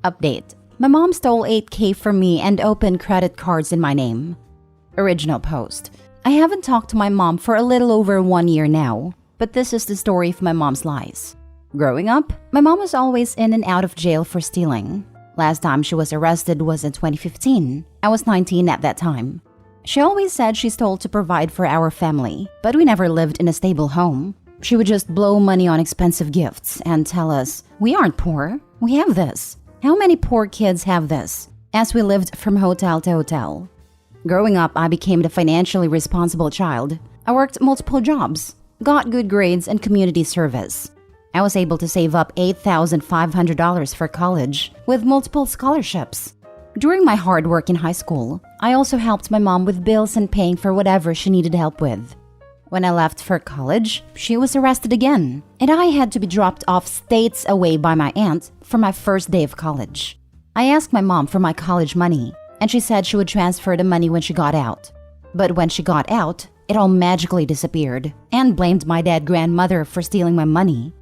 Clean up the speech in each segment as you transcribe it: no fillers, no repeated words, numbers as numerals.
Update. My mom stole 8K from me and opened credit cards in my name. Original post. I haven't talked to my mom for a little over 1 year now, but this is the story of my mom's lies. Growing up, my mom was always in and out of jail for stealing. Last time she was arrested was in 2015. I was 19 at that time. She always said she stole to provide for our family, but we never lived in a stable home. She would just blow money on expensive gifts and tell us, "We aren't poor, we have this." How many poor kids have this? As we lived from hotel to hotel. Growing up, I became the financially responsible child. I worked multiple jobs, got good grades and community service. I was able to save up $8,500 for college with multiple scholarships. During my hard work in high school, I also helped my mom with bills and paying for whatever she needed help with. When I left for college, she was arrested again, and I had to be dropped off states away by my aunt for my first day of college. I asked my mom for my college money, and she said she would transfer the money when she got out. But when she got out, it all magically disappeared and blamed my dead grandmother for stealing my money.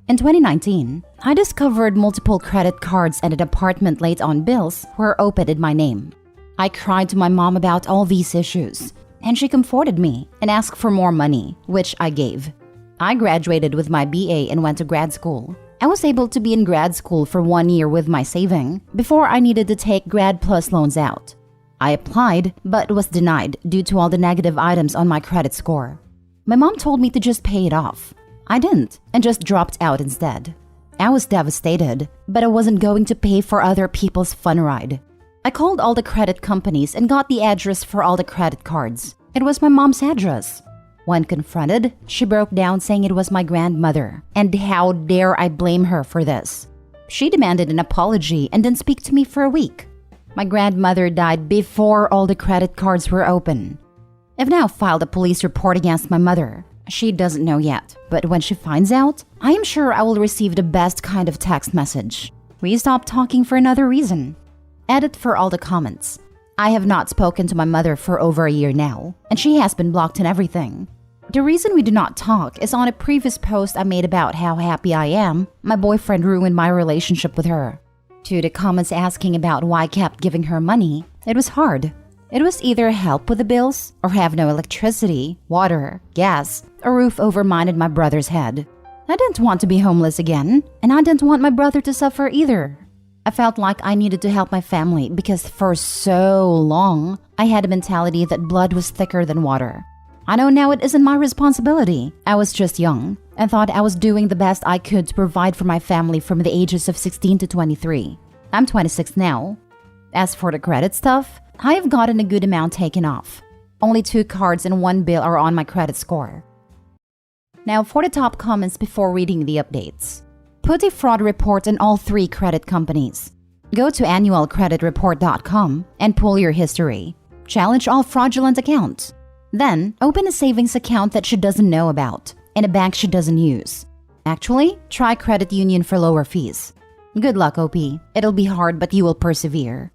In 2019, I discovered multiple credit cards and an apartment late on bills were opened in my name. I cried to my mom about all these issues, and she comforted me and asked for more money, which I gave. I graduated with my BA and went to grad school. I was able to be in grad school for 1 year with my saving before I needed to take Grad Plus loans out. I applied, but was denied due to all the negative items on my credit score. My mom told me to just pay it off. I didn't, and just dropped out instead. I was devastated, but I wasn't going to pay for other people's fun ride. I called all the credit companies and got the address for all the credit cards. It was my mom's address. When confronted, she broke down saying it was my grandmother, and how dare I blame her for this. She demanded an apology and didn't speak to me for a week. My grandmother died before all the credit cards were open. I've now filed a police report against my mother. She doesn't know yet, but when she finds out, I am sure I will receive the best kind of text message. We stopped talking for another reason. Edit for all the comments. I have not spoken to my mother for over a year now, and she has been blocked and everything. The reason we do not talk is on a previous post I made about how happy I am my boyfriend ruined my relationship with her. To the comments asking about why I kept giving her money, it was hard. It was either help with the bills or have no electricity, water, gas, a roof over mine and my brother's head. I didn't want to be homeless again, and I didn't want my brother to suffer either. I felt like I needed to help my family because for so long, I had a mentality that blood was thicker than water. I know now it isn't my responsibility. I was just young and thought I was doing the best I could to provide for my family from the ages of 16 to 23. I'm 26 now. As for the credit stuff, I have gotten a good amount taken off. Only 2 cards and 1 bill are on my credit score. Now for the top comments before reading the updates. Put a fraud report on all 3 credit companies. Go to annualcreditreport.com and pull your history. Challenge all fraudulent accounts. Then, open a savings account that she doesn't know about and a bank she doesn't use. Actually, try credit union for lower fees. Good luck, OP. It'll be hard, but you will persevere.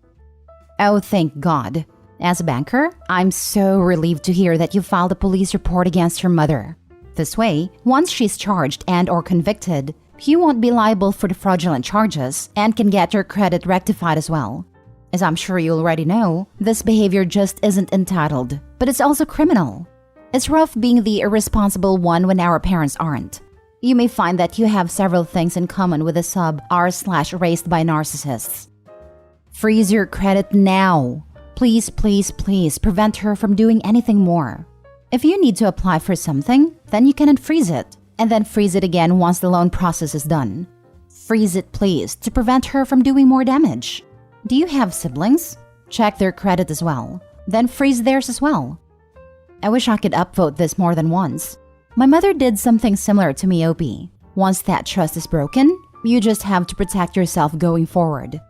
Oh, thank God. As a banker, I'm so relieved to hear that you filed a police report against your mother. This way, once she's charged and or convicted, you won't be liable for the fraudulent charges and can get your credit rectified as well. As I'm sure you already know, this behavior just isn't entitled, but it's also criminal. It's rough being the irresponsible one when our parents aren't. You may find that you have several things in common with a sub r/raised by narcissists. Freeze your credit now. Please, please, please prevent her from doing anything more. If you need to apply for something, then you can unfreeze it, and then freeze it again once the loan process is done. Freeze it, please, to prevent her from doing more damage. Do you have siblings? Check their credit as well. Then freeze theirs as well. I wish I could upvote this more than once. My mother did something similar to me, OP. Once that trust is broken, you just have to protect yourself going forward.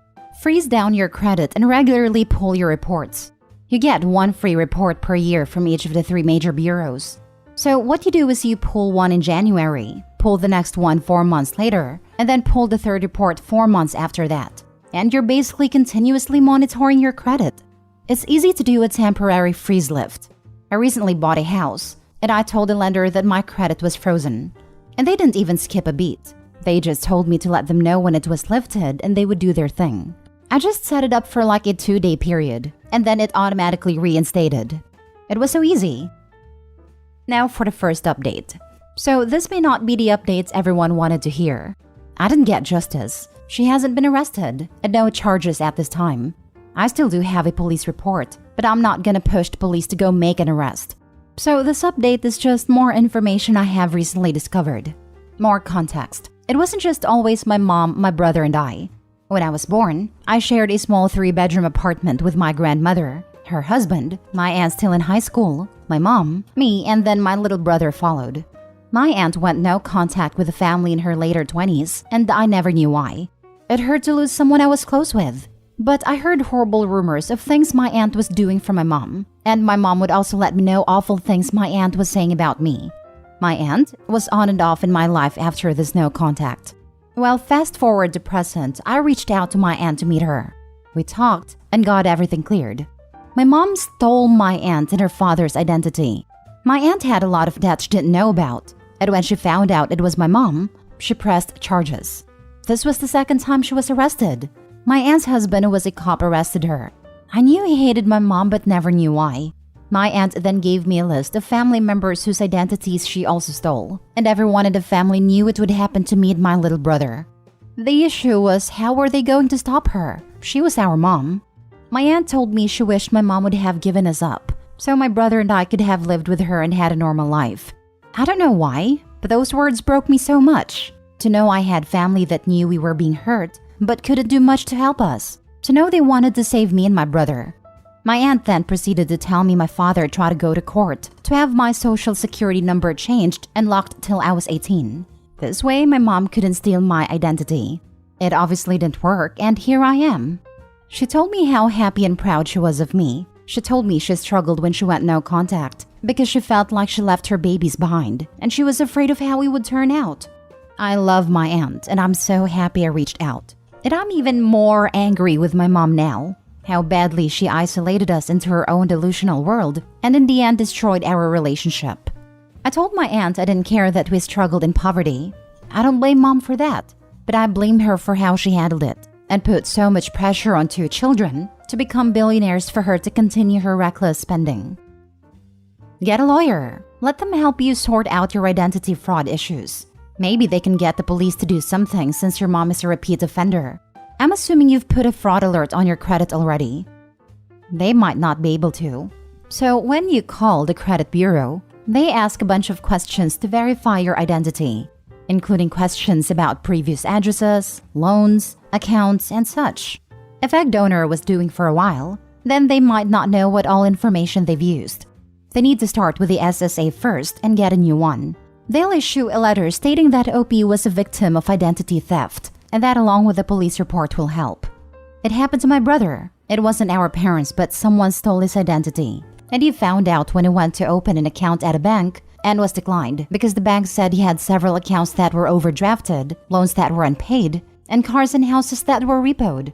Freeze down your credit and regularly pull your reports. You get 1 free report per year from each of the 3 major bureaus. So what you do is you pull one in January, pull the next one 4 months later, and then pull the 3rd report 4 months after that. And you're basically continuously monitoring your credit. It's easy to do a temporary freeze lift. I recently bought a house, and I told the lender that my credit was frozen. And they didn't even skip a beat. They just told me to let them know when it was lifted and they would do their thing. I just set it up for like a 2-day period, and then it automatically reinstated. It was so easy. Now for the first update. So this may not be the updates everyone wanted to hear. I didn't get justice. She hasn't been arrested, and no charges at this time. I still do have a police report, but I'm not gonna push the police to go make an arrest. So this update is just more information I have recently discovered. More context. It wasn't just always my mom, my brother, and I. When I was born, I shared a small 3-bedroom apartment with my grandmother, her husband, my aunt still in high school, my mom, me, and then my little brother followed. My aunt went no contact with the family in her later 20s, and I never knew why. It hurt to lose someone I was close with. But I heard horrible rumors of things my aunt was doing for my mom, and my mom would also let me know awful things my aunt was saying about me. My aunt was on and off in my life after this no contact. Well, fast forward to present, I reached out to my aunt to meet her. We talked and got everything cleared. My mom stole my aunt and her father's identity. My aunt had a lot of debt she didn't know about, and when she found out it was my mom, she pressed charges. This was the second time she was arrested. My aunt's husband, who was a cop, arrested her. I knew he hated my mom but never knew why. My aunt then gave me a list of family members whose identities she also stole, and everyone in the family knew it would happen to me and my little brother. The issue was, how were they going to stop her? She was our mom. My aunt told me she wished my mom would have given us up, so my brother and I could have lived with her and had a normal life. I don't know why, but those words broke me so much. To know I had family that knew we were being hurt, but couldn't do much to help us. To know they wanted to save me and my brother. My aunt then proceeded to tell me my father tried to go to court to have my social security number changed and locked till I was 18. This way, my mom couldn't steal my identity. It obviously didn't work, and here I am. She told me how happy and proud she was of me. She told me she struggled when she went no contact because she felt like she left her babies behind, and she was afraid of how we would turn out. I love my aunt, and I'm so happy I reached out. And I'm even more angry with my mom now. How badly she isolated us into her own delusional world and in the end destroyed our relationship. I told my aunt I didn't care that we struggled in poverty. I don't blame mom for that, but I blame her for how she handled it and put so much pressure on 2 children to become billionaires for her to continue her reckless spending. Get a lawyer. Let them help you sort out your identity fraud issues. Maybe they can get the police to do something since your mom is a repeat offender. I'm assuming you've put a fraud alert on your credit already. They might not be able to. So when you call the credit bureau, they ask a bunch of questions to verify your identity, including questions about previous addresses, loans, accounts, and such. If egg donor was doing for a while, then they might not know what all information they've used. They need to start with the SSA first and get a new one. They'll issue a letter stating that OP was a victim of identity theft, and that along with a police report will help. It happened to my brother. It wasn't our parents, but someone stole his identity. And he found out when he went to open an account at a bank and was declined because the bank said he had several accounts that were overdrafted, loans that were unpaid, and cars and houses that were repoed.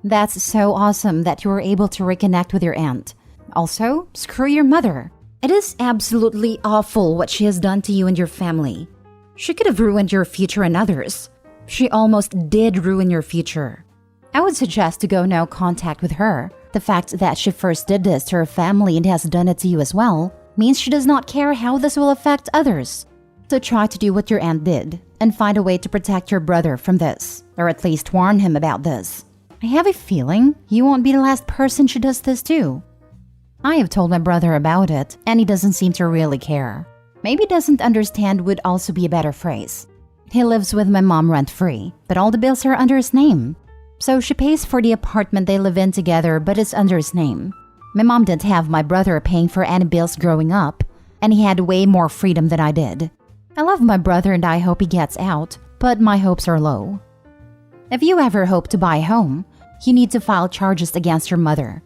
That's so awesome that you were able to reconnect with your aunt. Also, screw your mother. It is absolutely awful what she has done to you and your family. She could have ruined your future and others. She almost did ruin your future. I would suggest to go no contact with her. The fact that she first did this to her family and has done it to you as well means she does not care how this will affect others. So try to do what your aunt did and find a way to protect your brother from this, or at least warn him about this. I have a feeling you won't be the last person she does this to. I have told my brother about it, and he doesn't seem to really care. Maybe doesn't understand would also be a better phrase. He lives with my mom rent-free, but all the bills are under his name. So she pays for the apartment they live in together, but it's under his name. My mom didn't have my brother paying for any bills growing up, and he had way more freedom than I did. I love my brother and I hope he gets out, but my hopes are low. If you ever hope to buy a home, you need to file charges against your mother.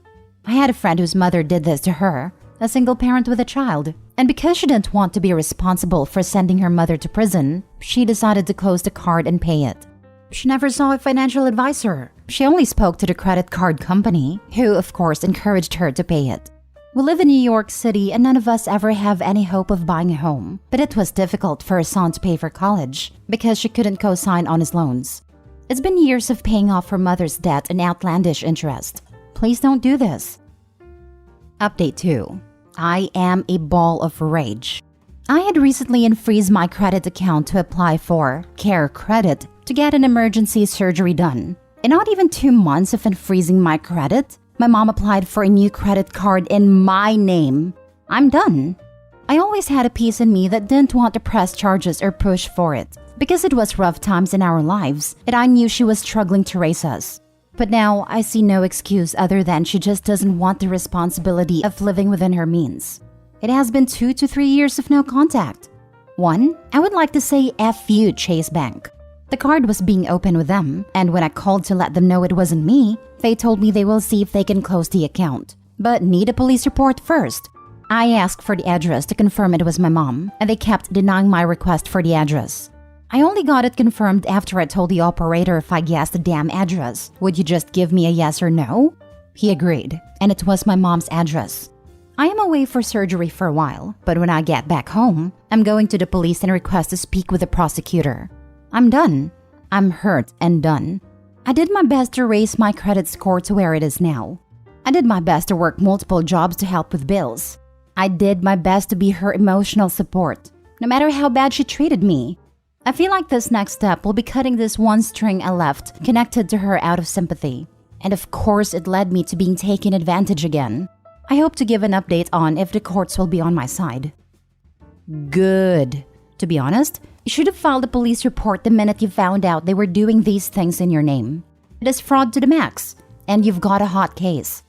I had a friend whose mother did this to her, a single parent with a child, and because she didn't want to be responsible for sending her mother to prison, she decided to close the card and pay it. She never saw a financial advisor. She only spoke to the credit card company, who of course encouraged her to pay it. We live in New York City and none of us ever have any hope of buying a home. But it was difficult for her son to pay for college because she couldn't co-sign on his loans. It's been years of paying off her mother's debt and outlandish interest. Please don't do this. Update 2. I am a ball of rage. I had recently unfreezed my credit account to apply for Care Credit to get an emergency surgery done. In not even 2 months of unfreezing my credit, my mom applied for a new credit card in my name. I'm done. I always had a piece in me that didn't want to press charges or push for it because it was rough times in our lives and I knew she was struggling to raise us. But now I see no excuse other than she just doesn't want the responsibility of living within her means. It has been 2 to 3 years of no contact. 1, I would like to say F you, Chase Bank. The card was being opened with them, and when I called to let them know it wasn't me, they told me they will see if they can close the account, but need a police report first. I asked for the address to confirm it was my mom, and they kept denying my request for the address. I only got it confirmed after I told the operator if I guessed the damn address. Would you just give me a yes or no? He agreed, and it was my mom's address. I am away for surgery for a while, but when I get back home, I'm going to the police and request to speak with the prosecutor. I'm done. I'm hurt and done. I did my best to raise my credit score to where it is now. I did my best to work multiple jobs to help with bills. I did my best to be her emotional support, no matter how bad she treated me. I feel like this next step will be cutting this one string I left connected to her out of sympathy. And of course, it led me to being taken advantage again. I hope to give an update on if the courts will be on my side. Good. To be honest, you should have filed a police report the minute you found out they were doing these things in your name. It is fraud to the max, and you've got a hot case.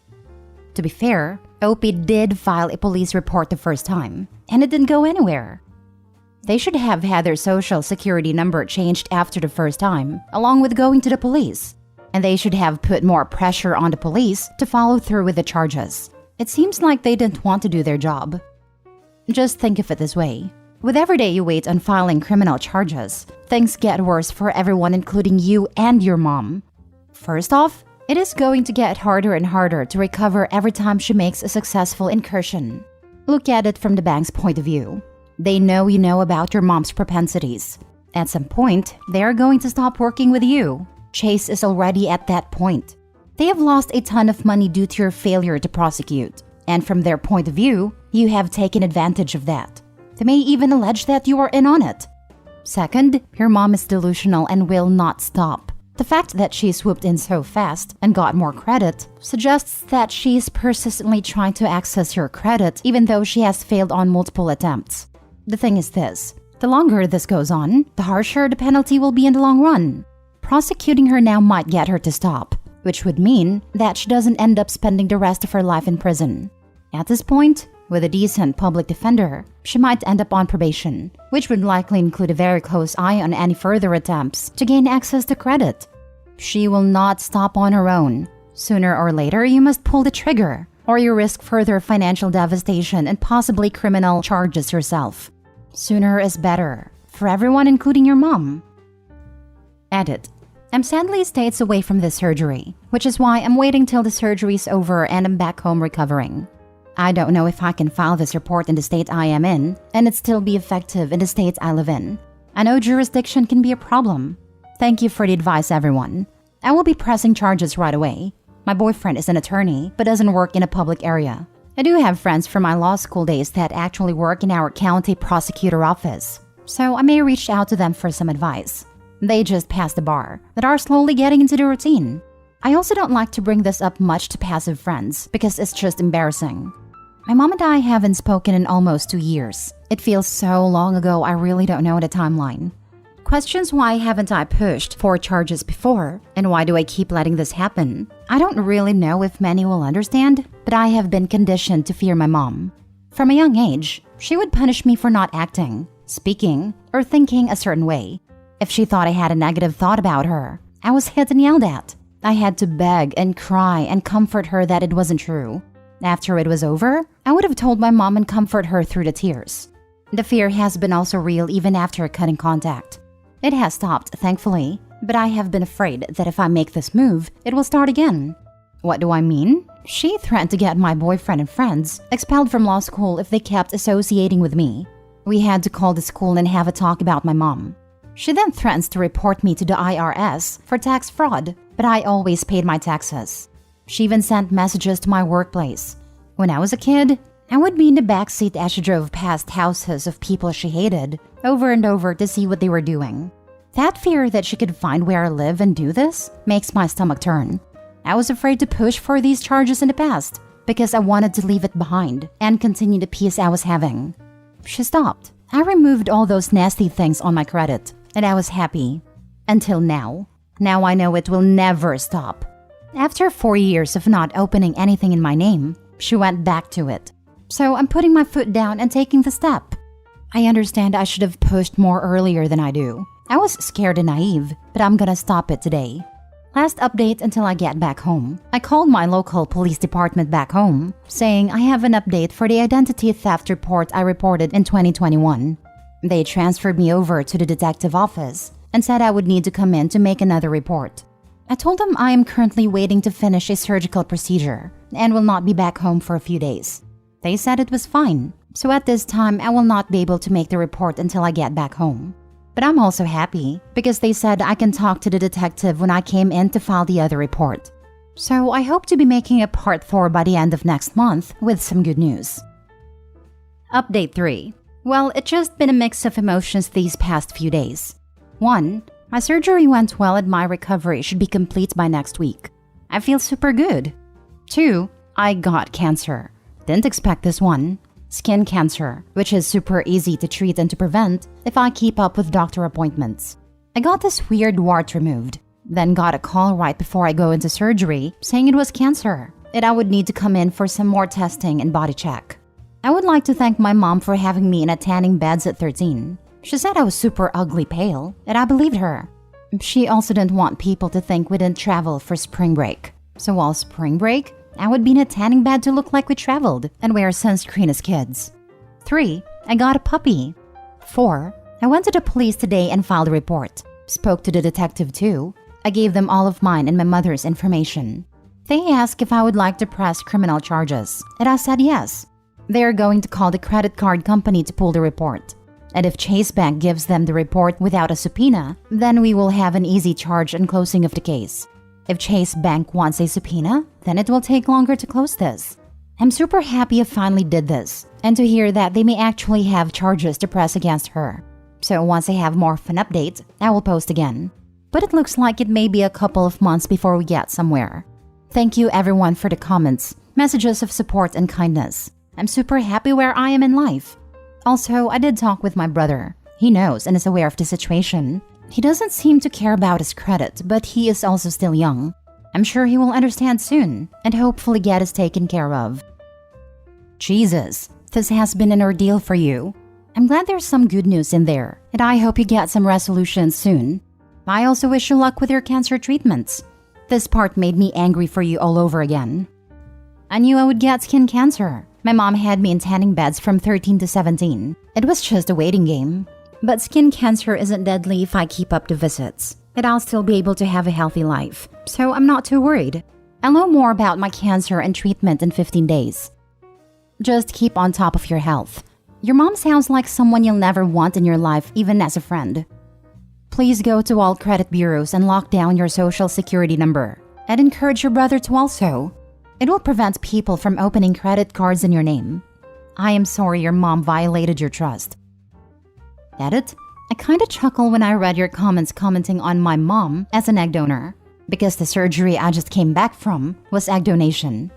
To be fair, OP did file a police report the first time, and it didn't go anywhere. They should have had their social security number changed after the first time, along with going to the police. And they should have put more pressure on the police to follow through with the charges. It seems like they didn't want to do their job. Just think of it this way. With every day you wait on filing criminal charges, things get worse for everyone including you and your mom. First off, it is going to get harder and harder to recover every time she makes a successful incursion. Look at it from the bank's point of view. They know you know about your mom's propensities. At some point, they are going to stop working with you. Chase is already at that point. They have lost a ton of money due to your failure to prosecute, and from their point of view, you have taken advantage of that. They may even allege that you are in on it. Second, your mom is delusional and will not stop. The fact that she swooped in so fast and got more credit suggests that she is persistently trying to access your credit even though she has failed on multiple attempts. The thing is this, the longer this goes on, the harsher the penalty will be in the long run. Prosecuting her now might get her to stop, which would mean that she doesn't end up spending the rest of her life in prison. At this point, with a decent public defender, she might end up on probation, which would likely include a very close eye on any further attempts to gain access to credit. She will not stop on her own. Sooner or later, you must pull the trigger, or you risk further financial devastation and possibly criminal charges yourself. Sooner is better, for everyone including your mom. Edit. I'm sadly states away from this surgery, which is why I'm waiting till the surgery's over and I'm back home recovering. I don't know if I can file this report in the state I am in, and it still be effective in the state I live in. I know jurisdiction can be a problem. Thank you for the advice, everyone. I will be pressing charges right away. My boyfriend is an attorney, but doesn't work in a public area. I do have friends from my law school days that actually work in our county prosecutor office, so I may reach out to them for some advice. They just passed the bar, but are slowly getting into the routine. I also don't like to bring this up much to passive friends, because it's just embarrassing. My mom and I haven't spoken in almost 2 years. It feels so long ago I really don't know the timeline. Questions why haven't I pushed for charges before, and why do I keep letting this happen? I don't really know if many will understand, but I have been conditioned to fear my mom. From a young age, she would punish me for not acting, speaking, or thinking a certain way. If she thought I had a negative thought about her, I was hit and yelled at. I had to beg and cry and comfort her that it wasn't true. After it was over, I would have told my mom and comfort her through the tears. The fear has been also real even after cutting contact. It has stopped, thankfully, but I have been afraid that if I make this move, it will start again. What do I mean? She threatened to get my boyfriend and friends expelled from law school if they kept associating with me. We had to call the school and have a talk about my mom. She then threatens to report me to the IRS for tax fraud, but I always paid my taxes. She even sent messages to my workplace. When I was a kid, I would be in the backseat as she drove past houses of people she hated over and over to see what they were doing. That fear that she could find where I live and do this makes my stomach turn. I was afraid to push for these charges in the past because I wanted to leave it behind and continue the peace I was having. She stopped. I removed all those nasty things on my credit, and I was happy. Until now. Now I know it will never stop. After 4 years of not opening anything in my name, she went back to it. So I'm putting my foot down and taking the step. I understand I should have pushed more earlier than I do. I was scared and naive, but I'm gonna stop it today. Last update until I get back home. I called my local police department back home, saying I have an update for the identity theft report I reported in 2021. They transferred me over to the detective office and said I would need to come in to make another report. I told them I am currently waiting to finish a surgical procedure and will not be back home for a few days. They said it was fine, so at this time I will not be able to make the report until I get back home. But I'm also happy because they said I can talk to the detective when I came in to file the other report. So I hope to be making a part 4 by the end of next month with some good news. Update 3. Well, it's just been a mix of emotions these past few days. 1. My surgery went well and my recovery should be complete by next week. I feel super good. 2. I got cancer. Didn't expect this one. Skin cancer, which is super easy to treat and to prevent if I keep up with doctor appointments. I got this weird wart removed, then got a call right before I go into surgery saying it was cancer and I would need to come in for some more testing and body check. I would like to thank my mom for having me in a tanning beds at 13. She said I was super ugly pale, and I believed her. She also didn't want people to think we didn't travel for spring break. So while spring break, I would be in a tanning bed to look like we traveled and wear sunscreen as kids. 3. I got a puppy. 4. I went to the police today and filed a report. Spoke to the detective too. I gave them all of mine and my mother's information. They asked if I would like to press criminal charges, and I said yes. They are going to call the credit card company to pull the report. And if Chase Bank gives them the report without a subpoena, then we will have an easy charge and closing of the case. If Chase Bank wants a subpoena, then it will take longer to close this. I'm super happy I finally did this, and to hear that they may actually have charges to press against her. So once I have more of an update, I will post again. But it looks like it may be a couple of months before we get somewhere. Thank you everyone for the comments, messages of support and kindness. I'm super happy where I am in life. Also, I did talk with my brother. He knows and is aware of the situation. He doesn't seem to care about his credit, but he is also still young. I'm sure he will understand soon and hopefully get us taken care of. Jesus, this has been an ordeal for you. I'm glad there's some good news in there, and I hope you get some resolutions soon. I also wish you luck with your cancer treatments. This part made me angry for you all over again. I knew I would get skin cancer. My mom had me in tanning beds from 13 to 17. It was just a waiting game. But skin cancer isn't deadly if I keep up the visits, and I'll still be able to have a healthy life, so I'm not too worried. I'll know more about my cancer and treatment in 15 days. Just keep on top of your health. Your mom sounds like someone you'll never want in your life, even as a friend. Please go to all credit bureaus and lock down your social security number, and encourage your brother to also. It will prevent people from opening credit cards in your name. I am sorry your mom violated your trust. Edit. I kinda chuckle when I read your comments commenting on my mom as an egg donor, because the surgery I just came back from was egg donation.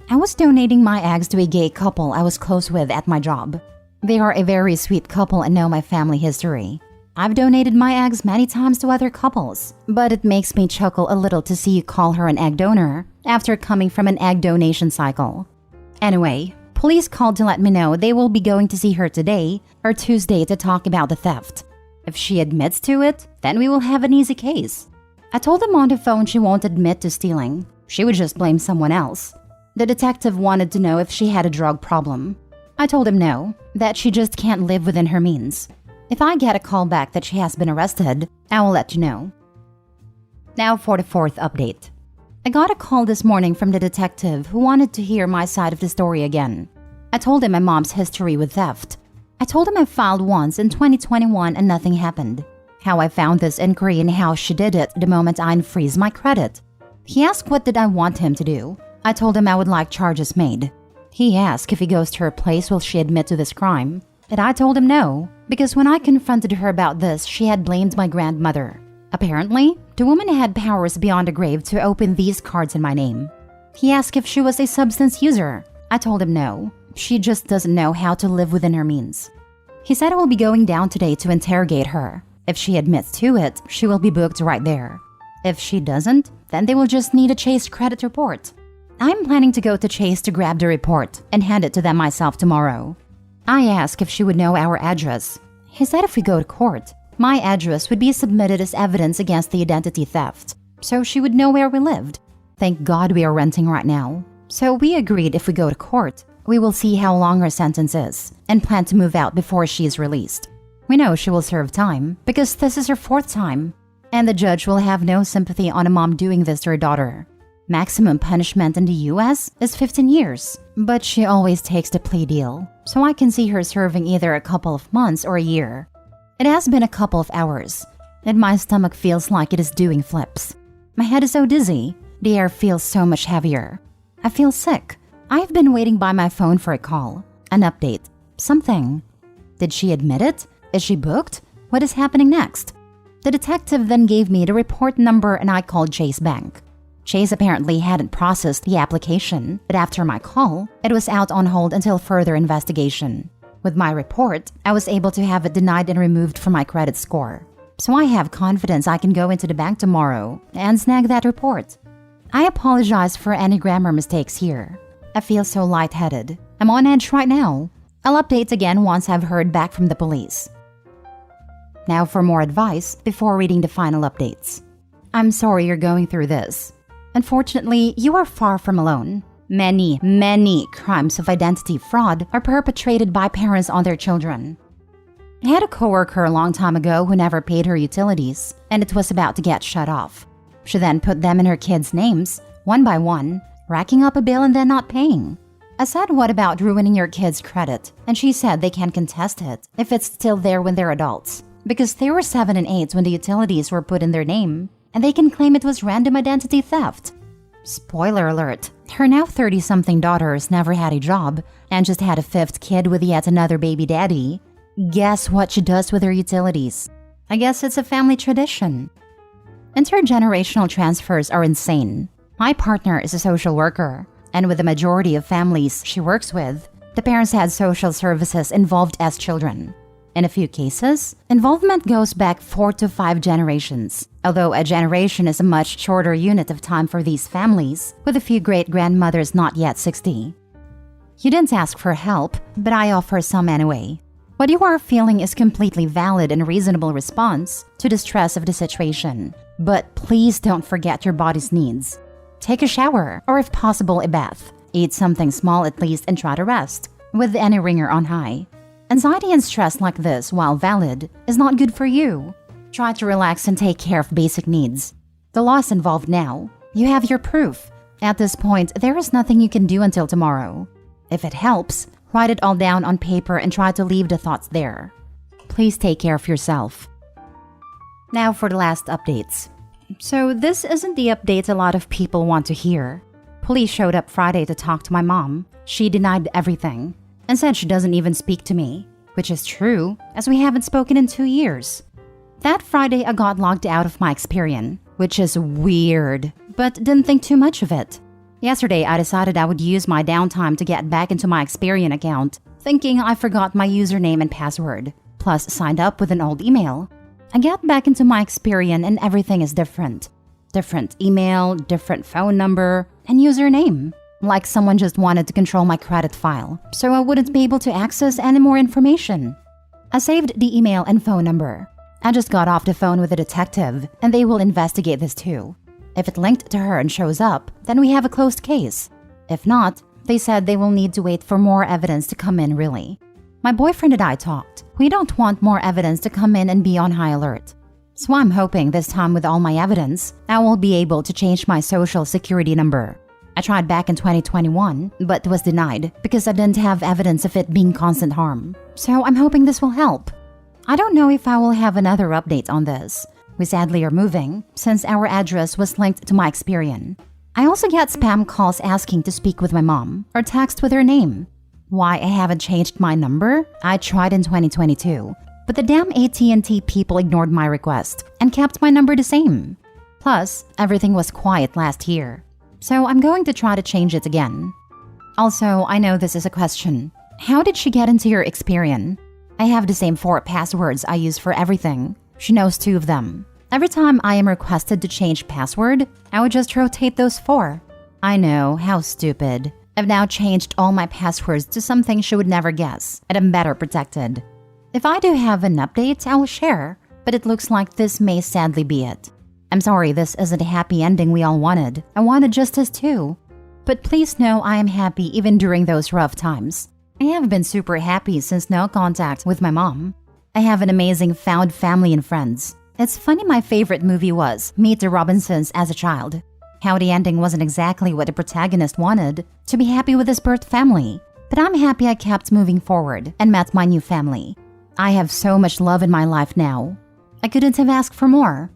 I was donating my eggs to a gay couple I was close with at my job. They are a very sweet couple and know my family history. I've donated my eggs many times to other couples, but it makes me chuckle a little to see you call her an egg donor after coming from an egg donation cycle. Anyway, police called to let me know they will be going to see her today or Tuesday to talk about the theft. If she admits to it, then we will have an easy case. I told them on the phone she won't admit to stealing. She would just blame someone else. The detective wanted to know if she had a drug problem. I told him no, that she just can't live within her means. If I get a call back that she has been arrested, I will let you know. Now for the 4th update. I got a call this morning from the detective who wanted to hear my side of the story again. I told him my mom's history with theft. I told him I filed once in 2021 and nothing happened. How I found this inquiry and how she did it the moment I unfreeze my credit. He asked what did I want him to do. I told him I would like charges made. He asked if he goes to her place will she admit to this crime. And I told him no, because when I confronted her about this, she had blamed my grandmother. Apparently, the woman had powers beyond the grave to open these cards in my name. He asked if she was a substance user. I told him no. She just doesn't know how to live within her means. He said I will be going down today to interrogate her. If she admits to it, she will be booked right there. If she doesn't, then they will just need a Chase credit report. I'm planning to go to Chase to grab the report and hand it to them myself tomorrow. I asked if she would know our address. He said if we go to court, my address would be submitted as evidence against the identity theft, so she would know where we lived. Thank God we are renting right now. So we agreed if we go to court, we will see how long her sentence is and plan to move out before she is released. We know she will serve time because this is her 4th time, and the judge will have no sympathy on a mom doing this to her daughter. Maximum punishment in the US is 15 years, but she always takes the plea deal, so I can see her serving either a couple of months or a year. It has been a couple of hours, and my stomach feels like it is doing flips. My head is so dizzy, the air feels so much heavier. I feel sick. I've been waiting by my phone for a call, an update, something. Did she admit it? Is she booked? What is happening next? The detective then gave me the report number and I called Chase Bank. Chase apparently hadn't processed the application, but after my call, it was out on hold until further investigation. With my report, I was able to have it denied and removed from my credit score. So I have confidence I can go into the bank tomorrow and snag that report. I apologize for any grammar mistakes here. I feel so lightheaded. I'm on edge right now. I'll update again once I've heard back from the police. Now for more advice before reading the final updates. I'm sorry you're going through this. Unfortunately, you are far from alone. Many crimes of identity fraud are perpetrated by parents on their children. I had a coworker a long time ago who never paid her utilities, and it was about to get shut off. She then put them in her kids' names, one by one, racking up a bill and then not paying. I said, what about ruining your kids' credit? And she said they can contest it if it's still there when they're adults, because they were 7 and 8 when the utilities were put in their name, and they can claim it was random identity theft. Spoiler alert, her now 30-something daughters never had a job and just had a 5th kid with yet another baby daddy. Guess what she does with her utilities? I guess it's a family tradition. Intergenerational transfers are insane. My partner is a social worker, and with the majority of families she works with, the parents had social services involved as children. In a few cases, involvement goes back 4 to 5 generations, although a generation is a much shorter unit of time for these families, with a few great-grandmothers not yet 60. You didn't ask for help, but I offer some anyway. What you are feeling is completely valid and reasonable response to the stress of the situation, but please don't forget your body's needs. Take a shower, or if possible, a bath. Eat something small at least and try to rest, with any ringer on high. Anxiety and stress like this, while valid, is not good for you. Try to relax and take care of basic needs. The law is involved now. You have your proof. At this point, there is nothing you can do until tomorrow. If it helps, write it all down on paper and try to leave the thoughts there. Please take care of yourself. Now for the last updates. So this isn't the update a lot of people want to hear. Police showed up Friday to talk to my mom. She denied everything and said she doesn't even speak to me, which is true, as we haven't spoken in 2 years. That Friday, I got logged out of my Experian, which is weird, but didn't think too much of it. Yesterday, I decided I would use my downtime to get back into my Experian account, thinking I forgot my username and password, plus signed up with an old email. I get back into my Experian and everything is different. Different email, different phone number, and username. Like someone just wanted to control my credit file, so I wouldn't be able to access any more information. I saved the email and phone number. I just got off the phone with a detective, and they will investigate this too. If it linked to her and shows up, then we have a closed case. If not, they said they will need to wait for more evidence to come in really. My boyfriend and I talked. We don't want more evidence to come in and be on high alert. So I'm hoping this time with all my evidence, I will be able to change my social security number. I tried back in 2021, but was denied because I didn't have evidence of it being constant harm. So I'm hoping this will help. I don't know if I will have another update on this. We sadly are moving, since our address was linked to my Experian. I also get spam calls asking to speak with my mom, or text with her name. Why I haven't changed my number? I tried in 2022, but the damn AT&T people ignored my request and kept my number the same. Plus, everything was quiet last year. So I'm going to try to change it again. Also, I know this is a question. How did she get into your Experian? I have the same 4 passwords I use for everything. She knows 2 of them. Every time I am requested to change password, I would just rotate those 4. I know, how stupid. I've now changed all my passwords to something she would never guess, and I'm better protected. If I do have an update, I will share, but it looks like this may sadly be it. I'm sorry this isn't a happy ending we all wanted. I wanted justice too. But please know I am happy even during those rough times. I have been super happy since no contact with my mom. I have an amazing found family and friends. It's funny my favorite movie was Meet the Robinsons as a child. How the ending wasn't exactly what the protagonist wanted, to be happy with his birth family. But I'm happy I kept moving forward and met my new family. I have so much love in my life now. I couldn't have asked for more.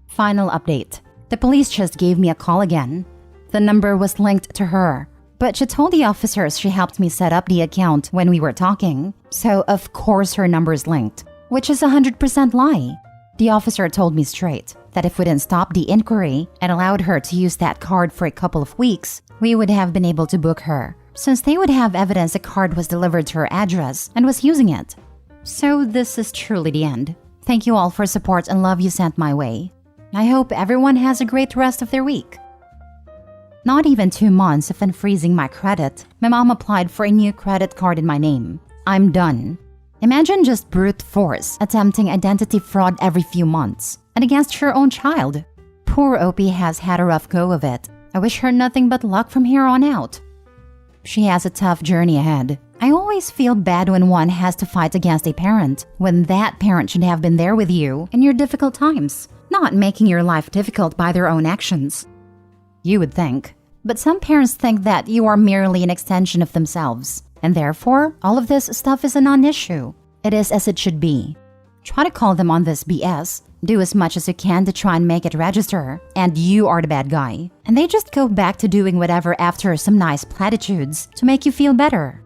Final update. The police just gave me a call again. The number was linked to her, but she told the officers she helped me set up the account when we were talking, so of course her number is linked, which is 100% lie. The officer told me straight that if we didn't stop the inquiry and allowed her to use that card for a couple of weeks, we would have been able to book her, since they would have evidence the card was delivered to her address and was using it. So this is truly the end. Thank you all for support and love you sent my way. I hope everyone has a great rest of their week. Not even 2 months of unfreezing my credit, my mom applied for a new credit card in my name. I'm done. Imagine just brute force attempting identity fraud every few months, and against her own child. Poor Opie has had a rough go of it. I wish her nothing but luck from here on out. She has a tough journey ahead. I always feel bad when one has to fight against a parent, when that parent should have been there with you in your difficult times, not making your life difficult by their own actions. You would think. But some parents think that you are merely an extension of themselves, and therefore, all of this stuff is a non-issue. It is as it should be. Try to call them on this BS, do as much as you can to try and make it register, and you are the bad guy. And they just go back to doing whatever after some nice platitudes to make you feel better.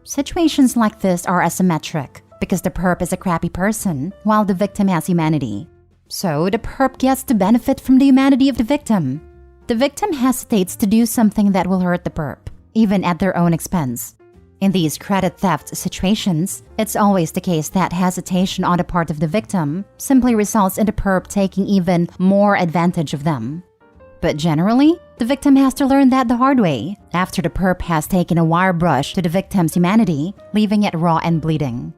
Situations like this are asymmetric, because the perp is a crappy person, while the victim has humanity. So the perp gets to benefit from the humanity of the victim. The victim hesitates to do something that will hurt the perp, even at their own expense. In these credit theft situations, it's always the case that hesitation on the part of the victim simply results in the perp taking even more advantage of them. But generally, the victim has to learn that the hard way, after the perp has taken a wire brush to the victim's humanity, leaving it raw and bleeding.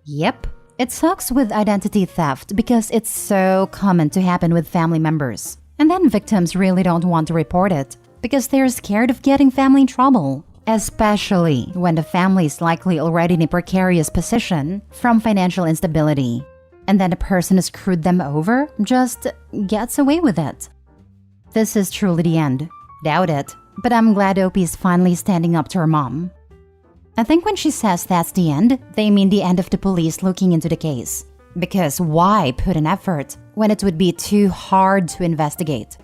Yep, it sucks with identity theft because it's so common to happen with family members. And then victims really don't want to report it because they're scared of getting family in trouble, especially when the family is likely already in a precarious position from financial instability. And then the person who screwed them over just gets away with it. This is truly the end. Doubt it, but I'm glad Opie is finally standing up to her mom. I think when she says that's the end, they mean the end of the police looking into the case. Because why put an effort when it would be too hard to investigate?